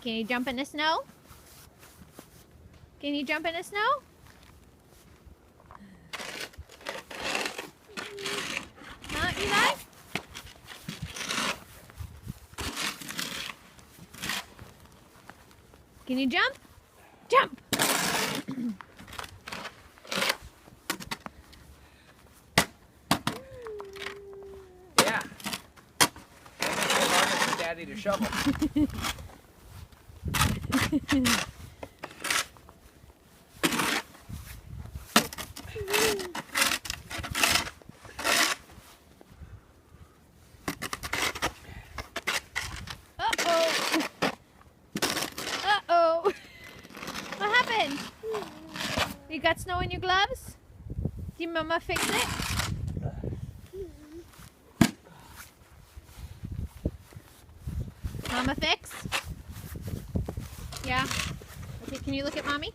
Can you jump in the snow? Can you jump in the snow? Huh, Eli? Can you jump? Jump! Yeah. It's harder for Daddy to shovel. Uh-oh. Uh-oh. What happened? You got snow in your gloves? Did Mama fix it? Mama fix? Yeah. Okay, can you look at Mommy?